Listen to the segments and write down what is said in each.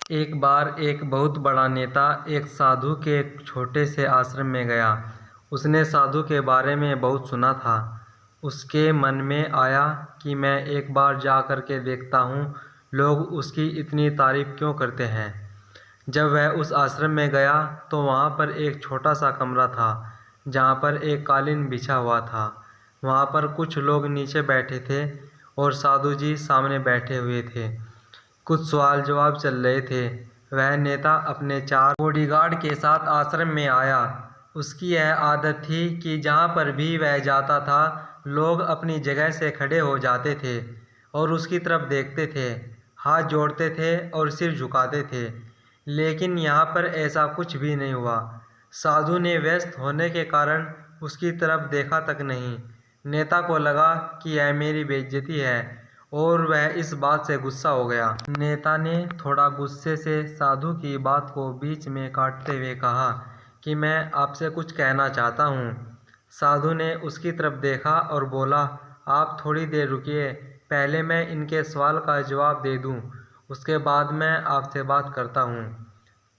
एक बार एक बहुत बड़ा नेता एक साधु के छोटे से आश्रम में गया। उसने साधु के बारे में बहुत सुना था। उसके मन में आया कि मैं एक बार जा कर के देखता हूँ, लोग उसकी इतनी तारीफ क्यों करते हैं। जब वह उस आश्रम में गया तो वहाँ पर एक छोटा सा कमरा था, जहाँ पर एक कालीन बिछा हुआ था। वहाँ पर कुछ लोग नीचे बैठे थे और साधु जी सामने बैठे हुए थे। कुछ सवाल जवाब चल रहे थे। वह नेता अपने 4 बॉडीगार्ड के साथ आश्रम में आया। उसकी यह आदत थी कि जहाँ पर भी वह जाता था, लोग अपनी जगह से खड़े हो जाते थे और उसकी तरफ देखते थे, हाथ जोड़ते थे और सिर झुकाते थे। लेकिन यहाँ पर ऐसा कुछ भी नहीं हुआ। साधु ने व्यस्त होने के कारण उसकी तरफ देखा तक नहीं। नेता को लगा कि यह मेरी बेइज्जती है और वह इस बात से गुस्सा हो गया। नेता ने थोड़ा गुस्से से साधु की बात को बीच में काटते हुए कहा कि मैं आपसे कुछ कहना चाहता हूँ। साधु ने उसकी तरफ देखा और बोला, आप थोड़ी देर रुकिए, पहले मैं इनके सवाल का जवाब दे दूँ, उसके बाद मैं आपसे बात करता हूँ।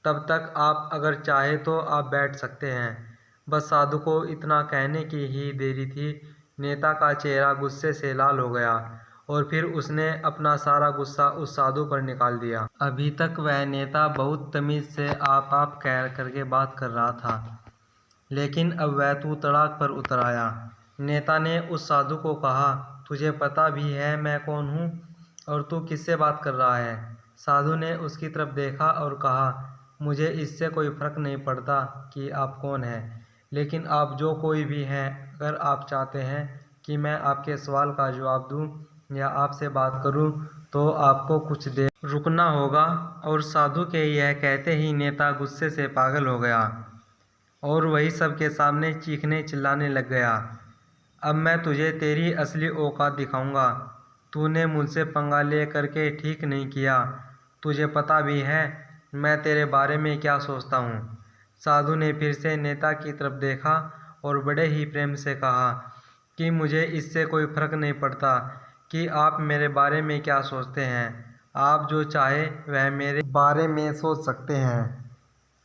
तब तक आप अगर चाहे तो आप बैठ सकते हैं। बस साधु को इतना कहने की ही देरी थी। नेता का चेहरा गुस्से से लाल हो गया और फिर उसने अपना सारा गुस्सा उस साधु पर निकाल दिया। अभी तक वह नेता बहुत तमीज़ से आप कह करके बात कर रहा था, लेकिन अब वह तू तड़ाक पर उतर आया। नेता ने उस साधु को कहा, तुझे पता भी है मैं कौन हूँ और तू किससे बात कर रहा है। साधु ने उसकी तरफ देखा और कहा, मुझे इससे कोई फ़र्क नहीं पड़ता कि आप कौन हैं, लेकिन आप जो कोई भी हैं, अगर आप चाहते हैं कि मैं आपके सवाल का जवाब दूं या आपसे बात करूं, तो आपको कुछ देर रुकना होगा। और साधु के यह कहते ही नेता गुस्से से पागल हो गया और वही सबके सामने चीखने चिल्लाने लग गया, अब मैं तुझे तेरी असली औकात दिखाऊंगा। तूने मुझसे पंगा ले करके ठीक नहीं किया। तुझे पता भी है मैं तेरे बारे में क्या सोचता हूँ। साधु ने फिर से नेता की तरफ देखा और बड़े ही प्रेम से कहा कि मुझे इससे कोई फ़र्क नहीं पड़ता कि आप मेरे बारे में क्या सोचते हैं। आप जो चाहे वह मेरे बारे में सोच सकते हैं।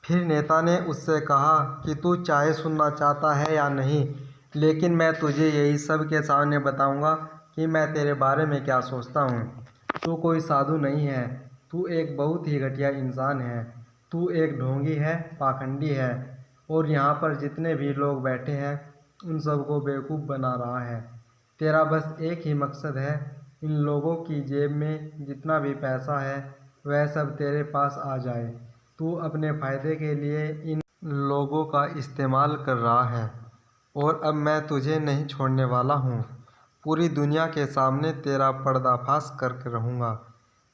फिर नेता ने उससे कहा कि तू चाहे सुनना चाहता है या नहीं, लेकिन मैं तुझे यही सब के सामने बताऊंगा कि मैं तेरे बारे में क्या सोचता हूँ। तू कोई साधु नहीं है, तू एक बहुत ही घटिया इंसान है। तू एक ढोंगी है, पाखंडी है और यहाँ पर जितने भी लोग बैठे हैं उन सबको बेवकूफ़ बना रहा है। तेरा बस एक ही मकसद है, इन लोगों की जेब में जितना भी पैसा है वह सब तेरे पास आ जाए। तू अपने फ़ायदे के लिए इन लोगों का इस्तेमाल कर रहा है और अब मैं तुझे नहीं छोड़ने वाला हूँ। पूरी दुनिया के सामने तेरा पर्दाफाश करके रहूँगा।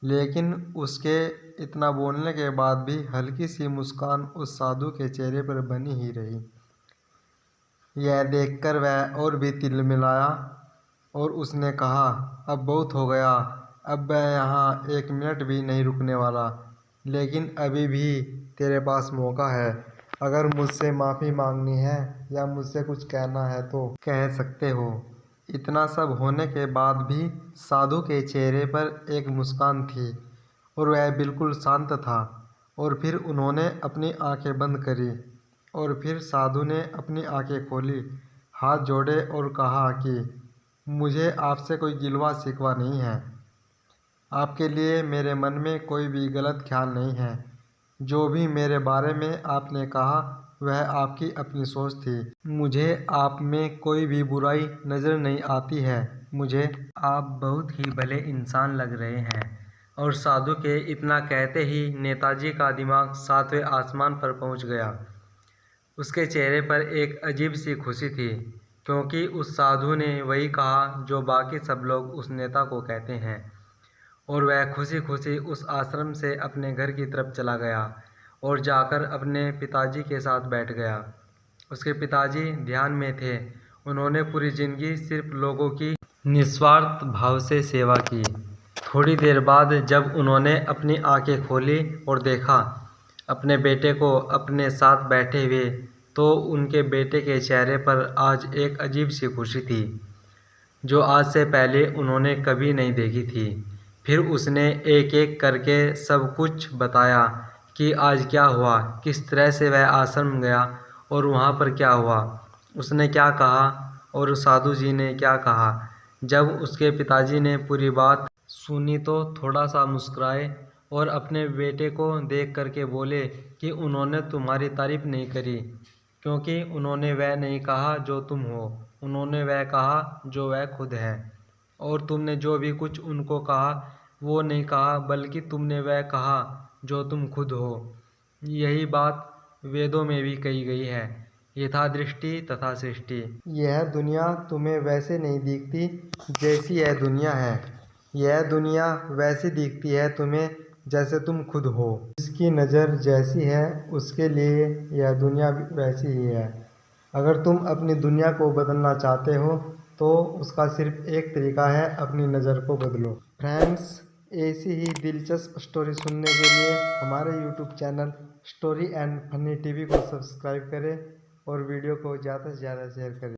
लेकिन उसके इतना बोलने के बाद भी हल्की सी मुस्कान उस साधु के चेहरे पर बनी ही रही। यह देखकर वह और भी तिलमिलाया और उसने कहा, अब बहुत हो गया, अब मैं यहाँ एक मिनट भी नहीं रुकने वाला। लेकिन अभी भी तेरे पास मौका है। अगर मुझसे माफ़ी मांगनी है या मुझसे कुछ कहना है तो कह सकते हो। इतना सब होने के बाद भी साधु के चेहरे पर एक मुस्कान थी और वह बिल्कुल शांत था। और फिर उन्होंने अपनी आंखें बंद करी और फिर साधु ने अपनी आंखें खोली, हाथ जोड़े और कहा कि मुझे आपसे कोई गिलवा शिकवा नहीं है। आपके लिए मेरे मन में कोई भी गलत ख्याल नहीं है। जो भी मेरे बारे में आपने कहा वह आपकी अपनी सोच थी। मुझे आप में कोई भी बुराई नज़र नहीं आती है। मुझे आप बहुत ही भले इंसान लग रहे हैं। और साधु के इतना कहते ही नेताजी का दिमाग 7वें आसमान पर पहुंच गया। उसके चेहरे पर एक अजीब सी खुशी थी, क्योंकि उस साधु ने वही कहा जो बाकी सब लोग उस नेता को कहते हैं। और वह खुशी खुशी उस आश्रम से अपने घर की तरफ चला गया और जाकर अपने पिताजी के साथ बैठ गया। उसके पिताजी ध्यान में थे। उन्होंने पूरी ज़िंदगी सिर्फ लोगों की निस्वार्थ भाव से सेवा की। थोड़ी देर बाद जब उन्होंने अपनी आंखें खोली और देखा अपने बेटे को अपने साथ बैठे हुए, तो उनके बेटे के चेहरे पर आज एक अजीब सी खुशी थी, जो आज से पहले उन्होंने कभी नहीं देखी थी। फिर उसने एक एक करके सब कुछ बताया कि आज क्या हुआ, किस तरह से वह आश्रम गया और वहाँ पर क्या हुआ, उसने क्या कहा और साधु जी ने क्या कहा। जब उसके पिताजी ने पूरी बात सुनी तो थोड़ा सा मुस्कुराए और अपने बेटे को देख करके बोले कि उन्होंने तुम्हारी तारीफ नहीं करी, क्योंकि उन्होंने वह नहीं कहा जो तुम हो, उन्होंने वह कहा जो वह खुद है। और तुमने जो भी कुछ उनको कहा वो नहीं कहा, बल्कि तुमने वह कहा जो तुम खुद हो। यही बात वेदों में भी कही गई है, यथा दृष्टि तथा सृष्टि। यह दुनिया तुम्हें वैसे नहीं दिखती जैसी यह दुनिया है, यह दुनिया वैसी दिखती है तुम्हें जैसे तुम खुद हो। जिसकी नज़र जैसी है उसके लिए यह दुनिया भी वैसी ही है। अगर तुम अपनी दुनिया को बदलना चाहते हो तो उसका सिर्फ एक तरीका है, अपनी नज़र को बदलो। फ्रेंड्स, ऐसी ही दिलचस्प स्टोरी सुनने के लिए हमारे YouTube channel story and funny TV को सब्सक्राइब करें और वीडियो को ज़्यादा से ज़्यादा शेयर करें।